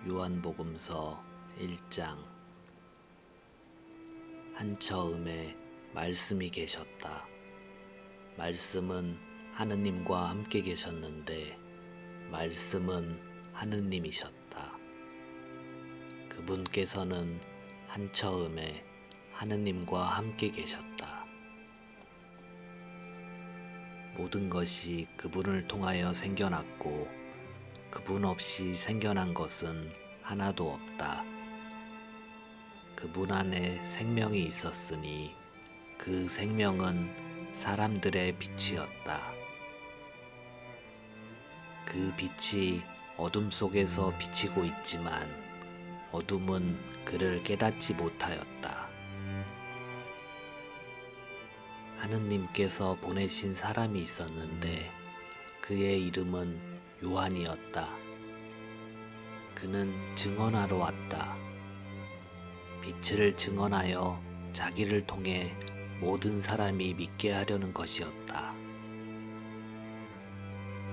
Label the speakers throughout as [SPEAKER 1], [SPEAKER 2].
[SPEAKER 1] 요한복음서 1장. 한처음에 말씀이 계셨다. 말씀은 하느님과 함께 계셨는데 말씀은 하느님이셨다. 그분께서는 한처음에 하느님과 함께 계셨다. 모든 것이 그분을 통하여 생겨났고 그분 없이 생겨난 것은 하나도 없다. 그분 안에 생명이 있었으니 그 생명은 사람들의 빛이었다. 그 빛이 어둠 속에서 비치고 있지만 어둠은 그를 깨닫지 못하였다. 하느님께서 보내신 사람이 있었는데 그의 이름은 요한이었다. 그는 증언하러 왔다. 빛을 증언하여 자기를 통해 모든 사람이 믿게 하려는 것이었다.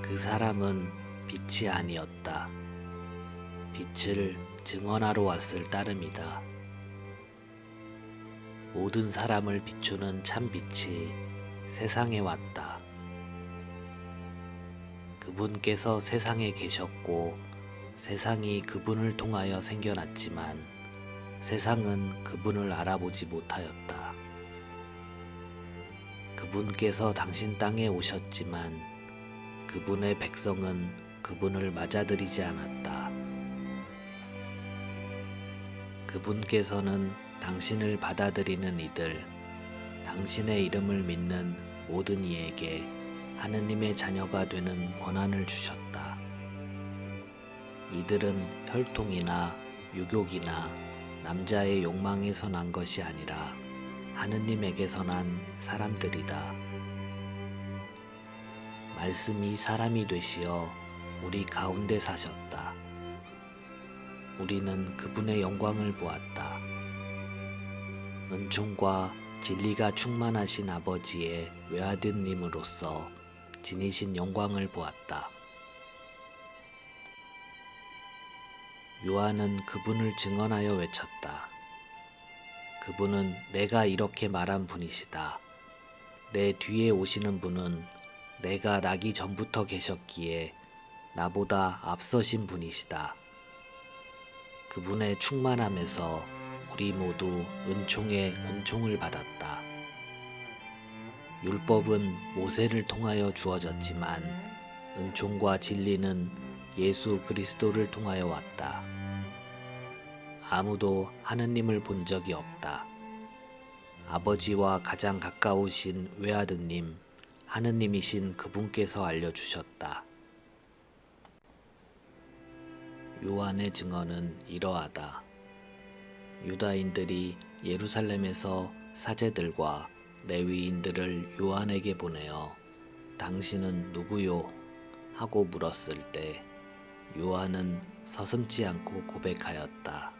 [SPEAKER 1] 그 사람은 빛이 아니었다. 빛을 증언하러 왔을 따름이다. 모든 사람을 비추는 참빛이 세상에 왔다. 그분께서 세상에 계셨고 세상이 그분을 통하여 생겨났지만 세상은 그분을 알아보지 못하였다. 그분께서 당신 땅에 오셨지만 그분의 백성은 그분을 맞아들이지 않았다. 그분께서는 당신을 받아들이는 이들, 당신의 이름을 믿는 모든 이에게 하느님의 자녀가 되는 권한을 주셨다. 이들은 혈통이나 유교이나 남자의 욕망에서 난 것이 아니라 하느님에게서 난 사람들이다. 말씀이 사람이 되시어 우리 가운데 사셨다. 우리는 그분의 영광을 보았다. 은총과 진리가 충만하신 아버지의 외아들님으로서 지니신 영광을 보았다. 요한은 그분을 증언하여 외쳤다. 그분은 내가 이렇게 말한 분이시다. 내 뒤에 오시는 분은 내가 나기 전부터 계셨기에 나보다 앞서신 분이시다. 그분의 충만함에서 우리 모두 은총에 은총을 받았다. 율법은 모세를 통하여 주어졌지만 은총과 진리는 예수 그리스도를 통하여 왔다. 아무도 하느님을 본 적이 없다. 아버지와 가장 가까우신 외아드님 하느님이신 그분께서 알려주셨다. 요한의 증언은 이러하다. 유다인들이 예루살렘에서 사제들과 레위인들을 요한에게 보내어 당신은 누구요? 하고 물었을 때 요한은 서슴지 않고 고백하였다.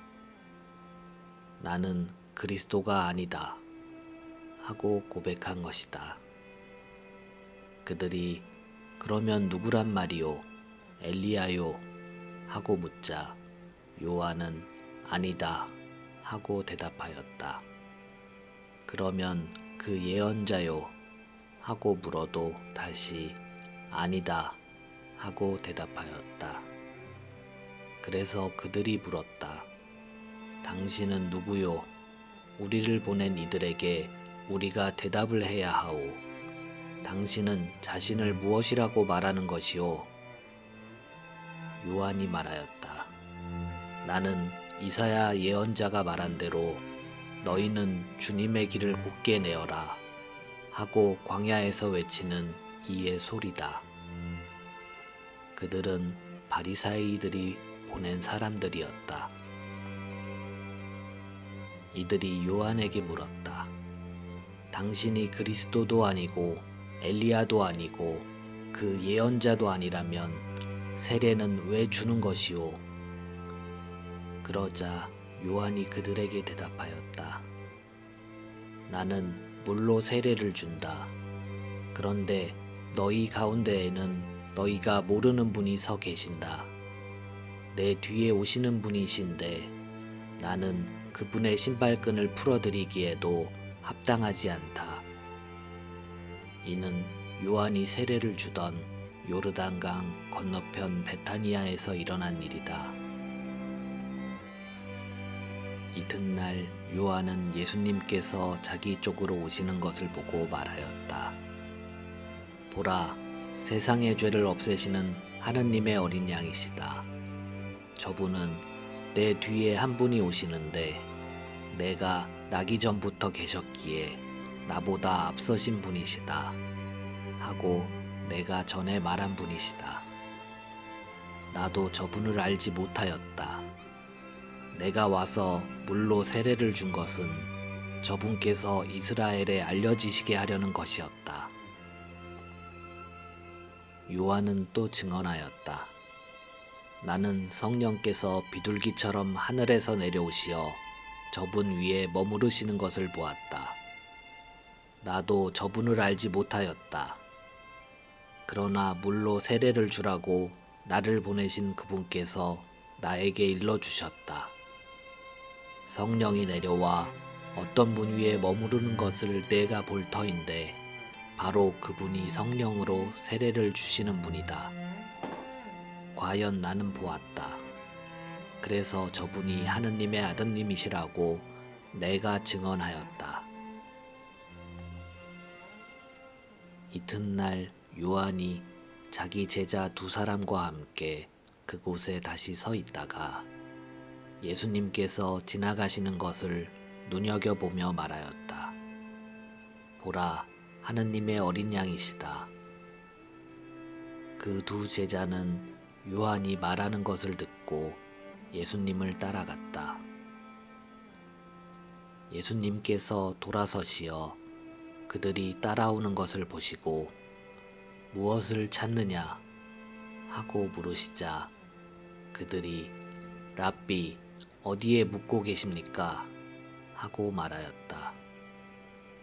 [SPEAKER 1] 나는 그리스도가 아니다 하고 고백한 것이다. 그들이 그러면 누구란 말이요? 엘리야요? 하고 묻자 요한은 아니다 하고 대답하였다. 그러면 그 예언자요? 하고 물어도 다시 아니다 하고 대답하였다. 그래서 그들이 물었다. 당신은 누구요? 우리를 보낸 이들에게 우리가 대답을 해야 하오. 당신은 자신을 무엇이라고 말하는 것이오? 요한이 말하였다. 나는 이사야 예언자가 말한 대로 너희는 주님의 길을 곧게 내어라 하고 광야에서 외치는 이의 소리다. 그들은 바리사이들이 보낸 사람들이었다. 이들이 요한에게 물었다. 당신이 그리스도도 아니고 엘리야도 아니고 그 예언자도 아니라면 세례는 왜 주는 것이오? 그러자 요한이 그들에게 대답하였다. 나는 물로 세례를 준다. 그런데 너희 가운데에는 너희가 모르는 분이 서 계신다. 내 뒤에 오시는 분이신데 나는 그분의 신발끈을 풀어드리기에도 합당하지 않다. 이는 요한이 세례를 주던 요르단강 건너편 베타니아에서 일어난 일이다. 이튿날 요한은 예수님께서 자기 쪽으로 오시는 것을 보고 말하였다. 보라, 세상의 죄를 없애시는 하느님의 어린 양이시다. 저분은 내 뒤에 한 분이 오시는데 내가 나기 전부터 계셨기에 나보다 앞서신 분이시다 하고 내가 전에 말한 분이시다. 나도 저분을 알지 못하였다. 내가 와서 물로 세례를 준 것은 저분께서 이스라엘에 알려지시게 하려는 것이었다. 요한은 또 증언하였다. 나는 성령께서 비둘기처럼 하늘에서 내려오시어 저분 위에 머무르시는 것을 보았다. 나도 저분을 알지 못하였다. 그러나 물로 세례를 주라고 나를 보내신 그분께서 나에게 일러주셨다. 성령이 내려와 어떤 분 위에 머무르는 것을 내가 볼 터인데 바로 그분이 성령으로 세례를 주시는 분이다. 과연 나는 보았다. 그래서 저분이 하느님의 아드님이시라고 내가 증언하였다. 이튿날 요한이 자기 제자 2사람과 함께 그곳에 다시 서 있다가 예수님께서 지나가시는 것을 눈여겨보며 말하였다. 보라, 하느님의 어린 양이시다. 그 2 제자는 요한이 말하는 것을 듣고 예수님을 따라갔다. 예수님께서 돌아서시어 그들이 따라오는 것을 보시고 무엇을 찾느냐 하고 물으시자 그들이 랍비, 어디에 묵고 계십니까? 하고 말하였다.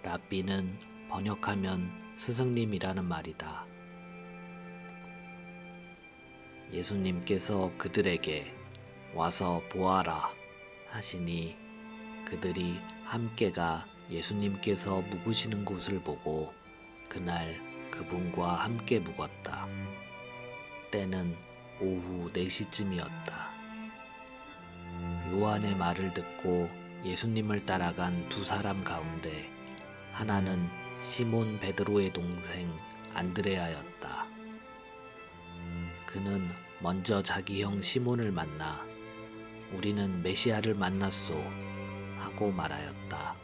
[SPEAKER 1] 랍비는 번역하면 스승님이라는 말이다. 예수님께서 그들에게 와서 보아라 하시니 그들이 함께가 예수님께서 묵으시는 곳을 보고 그날 그분과 함께 묵었다. 때는 오후 4시쯤이었다. 요한의 말을 듣고 예수님을 따라간 2사람 가운데 하나는 시몬 베드로의 동생 안드레아였다. 그는 먼저 자기 형 시몬을 만나 우리는 메시아를 만났소 하고 말하였다.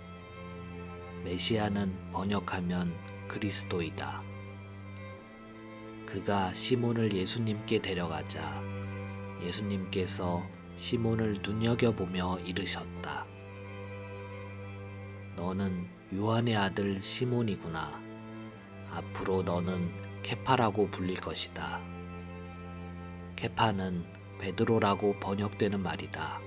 [SPEAKER 1] 메시아는 번역하면 그리스도이다. 그가 시몬을 예수님께 데려가자 예수님께서 시몬을 눈여겨보며 이르셨다. 너는 요한의 아들 시몬이구나. 앞으로 너는 케파라고 불릴 것이다. 케파는 베드로라고 번역되는 말이다.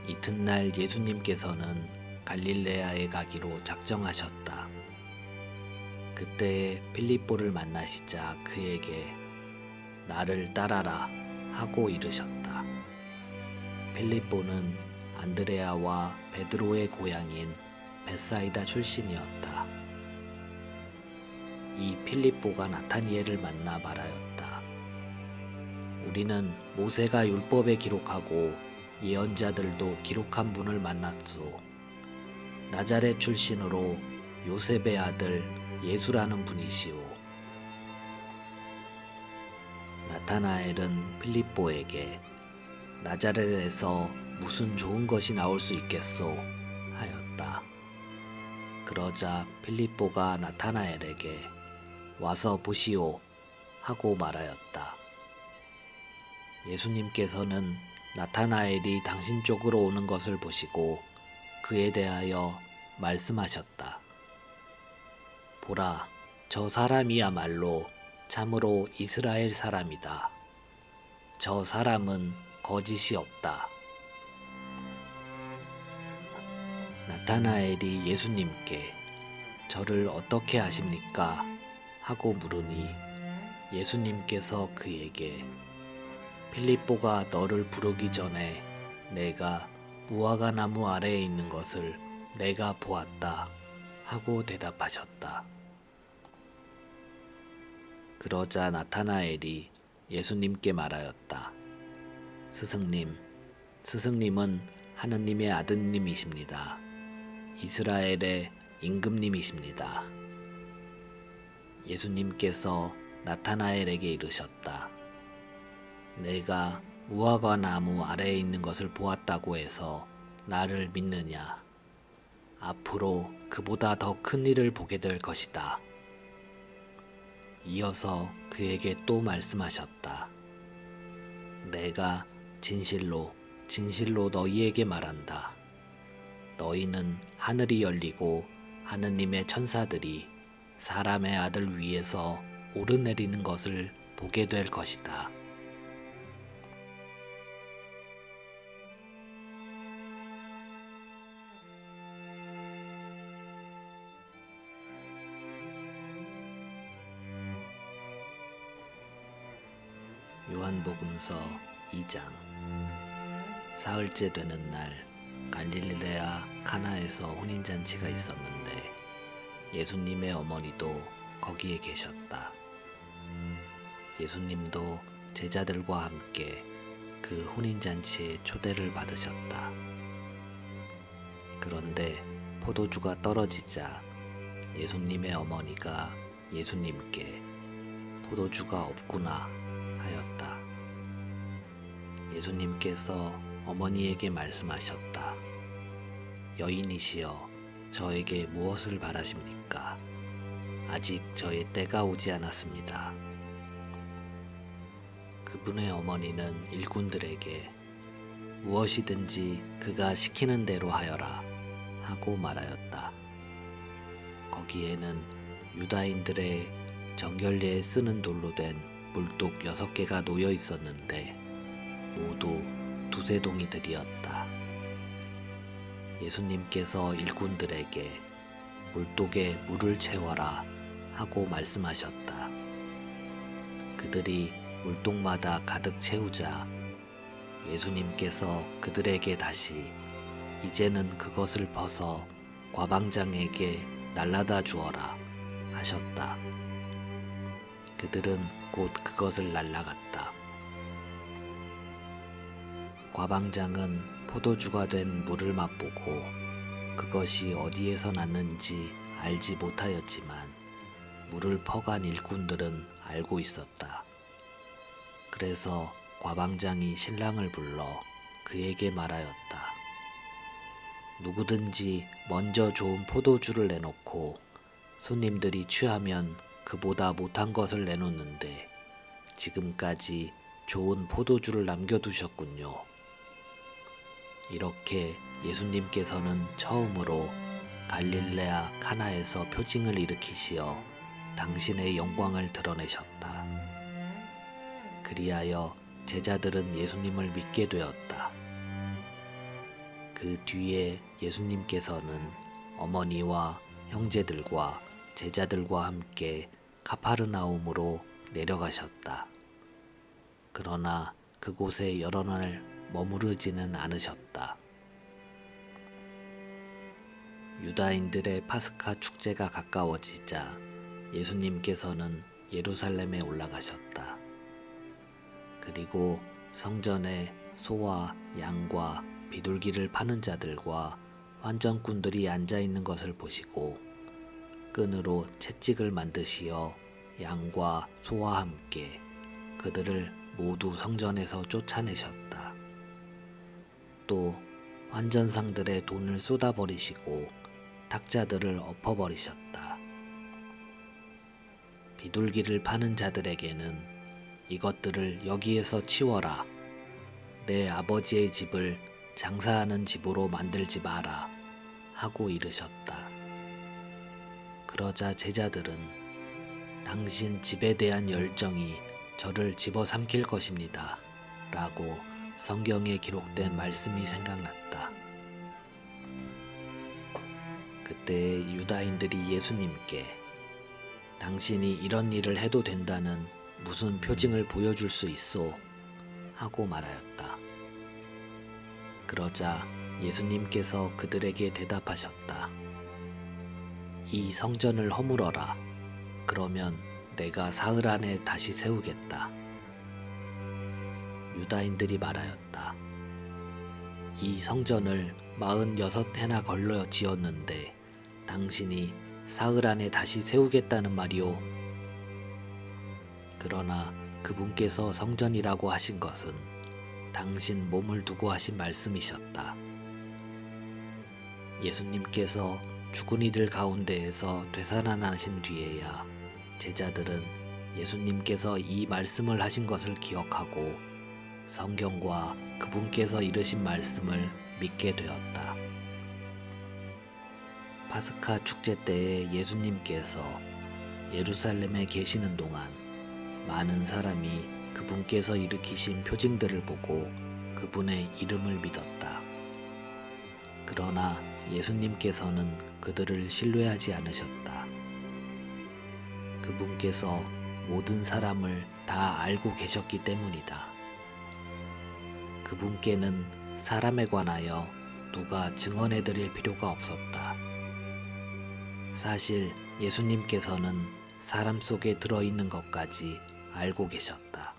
[SPEAKER 1] 이튿날 예수님께서는 갈릴레아에 가기로 작정하셨다. 그때 필립보를 만나시자 그에게 나를 따라라 하고 이르셨다. 필립보는 안드레아와 베드로의 고향인 벳사이다 출신이었다. 이 필립보가 나타니엘을 만나 말하였다. 우리는 모세가 율법에 기록하고 예언자들도 기록한 분을 만났소. 나자렛 출신으로 요셉의 아들 예수라는 분이시오. 나타나엘은 필립보에게 나자렛에서 무슨 좋은 것이 나올 수 있겠소 하였다. 그러자 필립보가 나타나엘에게 와서 보시오 하고 말하였다. 예수님께서는 나타나엘이 당신 쪽으로 오는 것을 보시고 그에 대하여 말씀하셨다. 보라, 저 사람이야말로 참으로 이스라엘 사람이다. 저 사람은 거짓이 없다. 나타나엘이 예수님께 저를 어떻게 아십니까? 하고 물으니 예수님께서 그에게 필립보가 너를 부르기 전에 내가 무화과 나무 아래에 있는 것을 내가 보았다 하고 대답하셨다. 그러자 나타나엘이 예수님께 말하였다. 스승님은 하느님의 아드님이십니다. 이스라엘의 임금님이십니다. 예수님께서 나타나엘에게 이르셨다. 내가 무화과 나무 아래에 있는 것을 보았다고 해서 나를 믿느냐? 앞으로 그보다 더 큰 일을 보게 될 것이다. 이어서 그에게 또 말씀하셨다. 내가 진실로 너희에게 말한다. 너희는 하늘이 열리고 하느님의 천사들이 사람의 아들 위에서 오르내리는 것을 보게 될 것이다. 요한복음서 2장. 사흘째 되는 날 갈릴레아 카나에서 혼인잔치가 있었는데 예수님의 어머니도 거기에 계셨다. 예수님도 제자들과 함께 그 혼인잔치에 초대를 받으셨다. 그런데 포도주가 떨어지자 예수님의 어머니가 예수님께 포도주가 없구나 하였다. 예수님께서 어머니에게 말씀하셨다. 여인이시여, 저에게 무엇을 바라십니까? 아직 저의 때가 오지 않았습니다. 그분의 어머니는 일꾼들에게 무엇이든지 그가 시키는 대로 하여라 하고 말하였다. 거기에는 유다인들의 정결례에 쓰는 돌로 된 물독 6개가 놓여 있었는데 모두 두세 동이들이었다. 예수님께서 일꾼들에게 물독에 물을 채워라 하고 말씀하셨다. 그들이 물독마다 가득 채우자 예수님께서 그들에게 다시 이제는 그것을 벗어 과방장에게 날라다 주어라 하셨다. 그들은 곧 그것을 날라갔다. 과방장은 포도주가 된 물을 맛보고 그것이 어디에서 났는지 알지 못하였지만 물을 퍼간 일꾼들은 알고 있었다. 그래서 과방장이 신랑을 불러 그에게 말하였다. 누구든지 먼저 좋은 포도주를 내놓고 손님들이 취하면 그보다 못한 것을 내놓는데 지금까지 좋은 포도주를 남겨두셨군요. 이렇게 예수님께서는 처음으로 갈릴레아 카나에서 표징을 일으키시어 당신의 영광을 드러내셨다. 그리하여 제자들은 예수님을 믿게 되었다. 그 뒤에 예수님께서는 어머니와 형제들과 제자들과 함께 가파르나움으로 내려가셨다. 그러나 그곳에 여러 날 머무르지는 않으셨다. 유다인들의 파스카 축제가 가까워지자 예수님께서는 예루살렘에 올라가셨다. 그리고 성전에 소와 양과 비둘기를 파는 자들과 환전꾼들이 앉아 있는 것을 보시고 끈으로 채찍을 만드시어 양과 소와 함께 그들을 모두 성전에서 쫓아내셨다. 또 환전상들의 돈을 쏟아버리시고 탁자들을 엎어버리셨다. 비둘기를 파는 자들에게는 이것들을 여기에서 치워라. 내 아버지의 집을 장사하는 집으로 만들지 마라 하고 이르셨다. 그러자 제자들은 당신 집에 대한 열정이 저를 집어삼킬 것입니다 라고 성경에 기록된 말씀이 생각났다. 그때 유다인들이 예수님께 당신이 이런 일을 해도 된다는 무슨 표징을 보여줄 수 있소? 하고 말하였다. 그러자 예수님께서 그들에게 대답하셨다. 이 성전을 허물어라. 그러면 내가 사흘 안에 다시 세우겠다. 유다인들이 말하였다. 이 성전을 46해나 걸러 지었는데 당신이 사흘 안에 다시 세우겠다는 말이오. 그러나 그분께서 성전이라고 하신 것은 당신 몸을 두고 하신 말씀이셨다. 예수님께서 죽은 이들 가운데에서 되살아나신 뒤에야 제자들은 예수님께서 이 말씀을 하신 것을 기억하고 성경과 그분께서 이르신 말씀을 믿게 되었다. 파스카 축제 때에 예수님께서 예루살렘에 계시는 동안 많은 사람이 그분께서 일으키신 표징들을 보고 그분의 이름을 믿었다. 그러나 예수님께서는 그들을 신뢰하지 않으셨다. 그분께서 모든 사람을 다 알고 계셨기 때문이다. 그분께는 사람에 관하여 누가 증언해 드릴 필요가 없었다. 사실 예수님께서는 사람 속에 들어있는 것까지 알고 계셨다.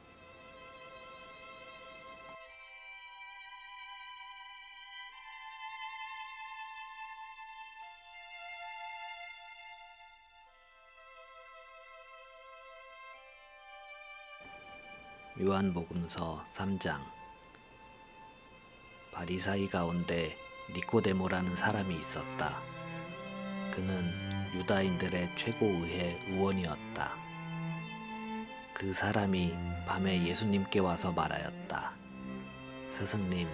[SPEAKER 1] 요한복음서 3장. 바리사이 가운데 니코데모라는 사람이 있었다. 그는 유다인들의 최고의회 의원이었다. 그 사람이 밤에 예수님께 와서 말하였다. 스승님,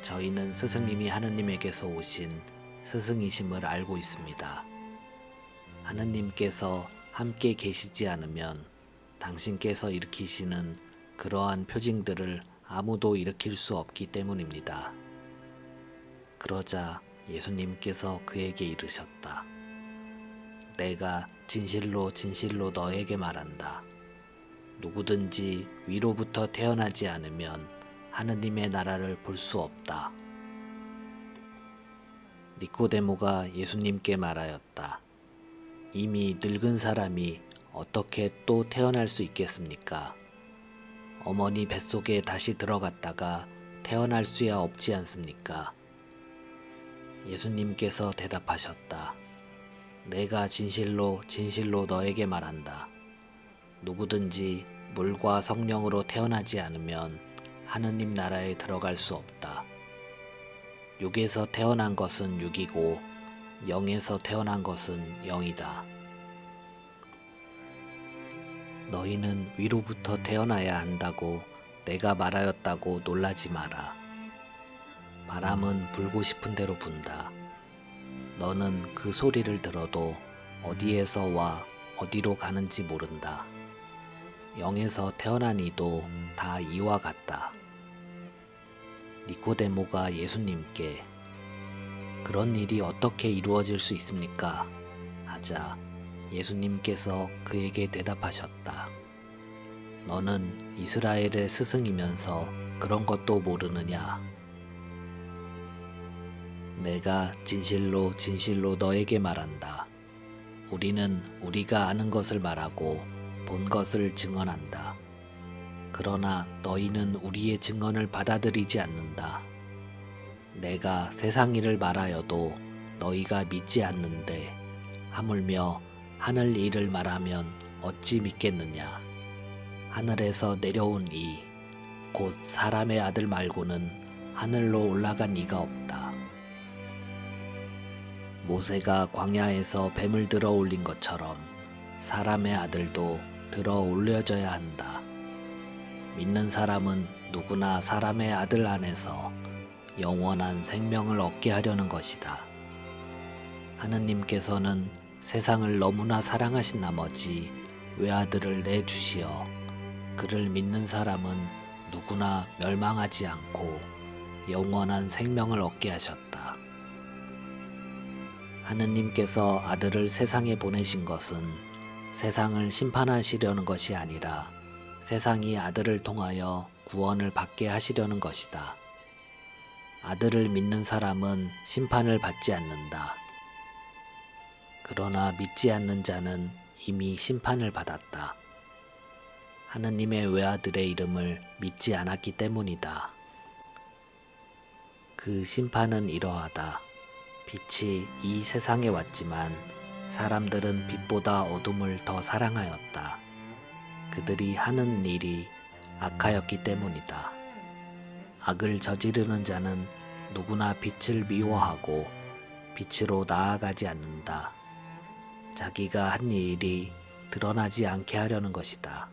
[SPEAKER 1] 저희는 스승님이 하느님에게서 오신 스승이심을 알고 있습니다. 하느님께서 함께 계시지 않으면 당신께서 일으키시는 그러한 표징들을 아무도 일으킬 수 없기 때문입니다. 그러자 예수님께서 그에게 이르셨다. 내가 진실로 진실로 너에게 말한다. 누구든지 위로부터 태어나지 않으면 하느님의 나라를 볼 수 없다. 니코데모가 예수님께 말하였다. 이미 늙은 사람이 어떻게 또 태어날 수 있겠습니까? 어머니 뱃속에 다시 들어갔다가 태어날 수야 없지 않습니까? 예수님께서 대답하셨다. 내가 진실로 진실로 너에게 말한다. 누구든지 물과 성령으로 태어나지 않으면 하느님 나라에 들어갈 수 없다. 육에서 태어난 것은 육이고 영에서 태어난 것은 영이다. 너희는 위로부터 태어나야 한다고 내가 말하였다고 놀라지 마라. 바람은 불고 싶은 대로 분다. 너는 그 소리를 들어도 어디에서 와 어디로 가는지 모른다. 영에서 태어난 이도 다 이와 같다. 니코데모가 예수님께 그런 일이 어떻게 이루어질 수 있습니까? 하자 예수님께서 그에게 대답하셨다. 너는 이스라엘의 스승이면서 그런 것도 모르느냐? 내가 진실로 진실로 너에게 말한다. 우리는 우리가 아는 것을 말하고 본 것을 증언한다. 그러나 너희는 우리의 증언을 받아들이지 않는다. 내가 세상 일을 말하여도 너희가 믿지 않는데 하물며 하늘 일을 말하면 어찌 믿겠느냐. 하늘에서 내려온 이 곧 사람의 아들 말고는 하늘로 올라간 이가 없다. 모세가 광야에서 뱀을 들어 올린 것처럼 사람의 아들도 들어 올려져야 한다. 믿는 사람은 누구나 사람의 아들 안에서 영원한 생명을 얻게 하려는 것이다. 하느님께서는 세상을 너무나 사랑하신 나머지 외아들을 내주시어 그를 믿는 사람은 누구나 멸망하지 않고 영원한 생명을 얻게 하셨다. 하느님께서 아들을 세상에 보내신 것은 세상을 심판하시려는 것이 아니라 세상이 아들을 통하여 구원을 받게 하시려는 것이다. 아들을 믿는 사람은 심판을 받지 않는다. 그러나 믿지 않는 자는 이미 심판을 받았다. 하느님의 외아들의 이름을 믿지 않았기 때문이다. 그 심판은 이러하다. 빛이 이 세상에 왔지만 사람들은 빛보다 어둠을 더 사랑하였다. 그들이 하는 일이 악하였기 때문이다. 악을 저지르는 자는 누구나 빛을 미워하고 빛으로 나아가지 않는다. 자기가 한 일이 드러나지 않게 하려는 것이다.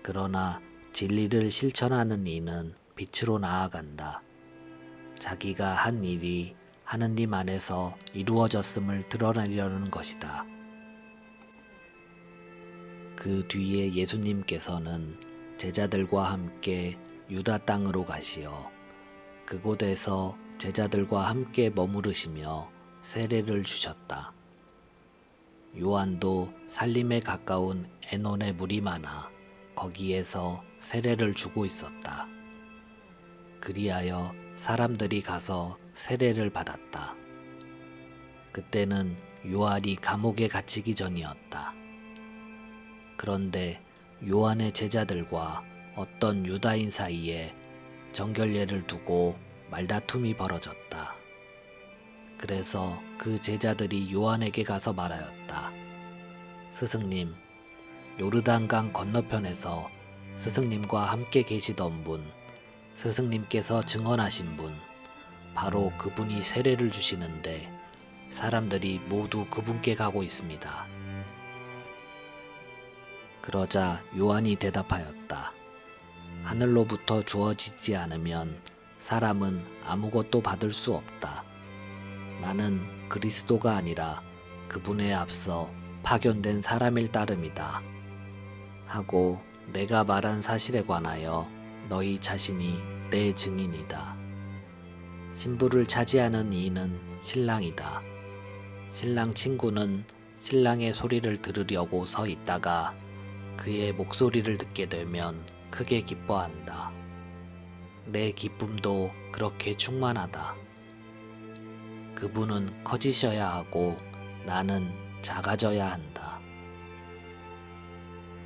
[SPEAKER 1] 그러나 진리를 실천하는 이는 빛으로 나아간다. 자기가 한 일이 하느님 안에서 이루어졌음을 드러내려는 것이다. 그 뒤에 예수님께서는 제자들과 함께 유다 땅으로 가시어 그곳에서 제자들과 함께 머무르시며 세례를 주셨다. 요한도 살림에 가까운 에논에 물이 많아 거기에서 세례를 주고 있었다. 그리하여 사람들이 가서 세례를 받았다. 그때는 요한이 감옥에 갇히기 전이었다. 그런데 요한의 제자들과 어떤 유다인 사이에 정결례를 두고 말다툼이 벌어졌다. 그래서 그 제자들이 요한에게 가서 말하였다. 스승님, 요르단강 건너편에서 스승님과 함께 계시던 분, 스승님께서 증언하신 분, 바로 그분이 세례를 주시는데 사람들이 모두 그분께 가고 있습니다. 그러자 요한이 대답하였다. 하늘로부터 주어지지 않으면 사람은 아무것도 받을 수 없다. 나는 그리스도가 아니라 그분에 앞서 파견된 사람일 따름이다. 하고 내가 말한 사실에 관하여 너희 자신이 내 증인이다. 신부를 차지하는 이는 신랑이다. 신랑 친구는 신랑의 소리를 들으려고 서 있다가 그의 목소리를 듣게 되면 크게 기뻐한다. 내 기쁨도 그렇게 충만하다. 그분은 커지셔야 하고 나는 작아져야 한다.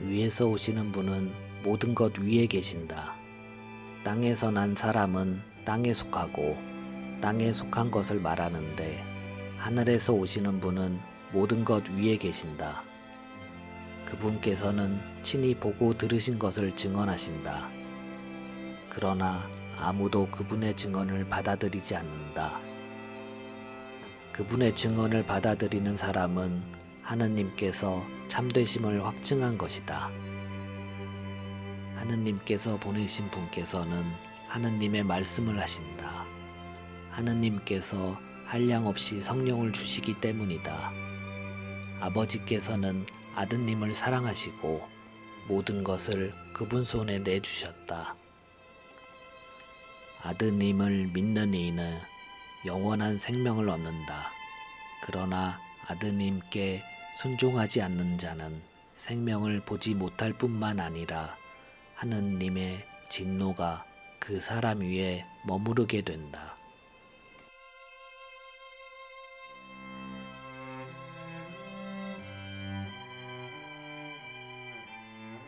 [SPEAKER 1] 위에서 오시는 분은 모든 것 위에 계신다. 땅에서 난 사람은 땅에 속하고 땅에 속한 것을 말하는데 하늘에서 오시는 분은 모든 것 위에 계신다. 그분께서는 친히 보고 들으신 것을 증언하신다. 그러나 아무도 그분의 증언을 받아들이지 않는다. 그분의 증언을 받아들이는 사람은 하느님께서 참되심을 확증한 것이다. 하느님께서 보내신 분께서는 하느님의 말씀을 하신다. 하느님께서 한량없이 성령을 주시기 때문이다. 아버지께서는 아드님을 사랑하시고 모든 것을 그분 손에 내주셨다. 아드님을 믿는 이는 영원한 생명을 얻는다. 그러나 아드님께 순종하지 않는 자는 생명을 보지 못할 뿐만 아니라 하느님의 진노가 그 사람 위에 머무르게 된다.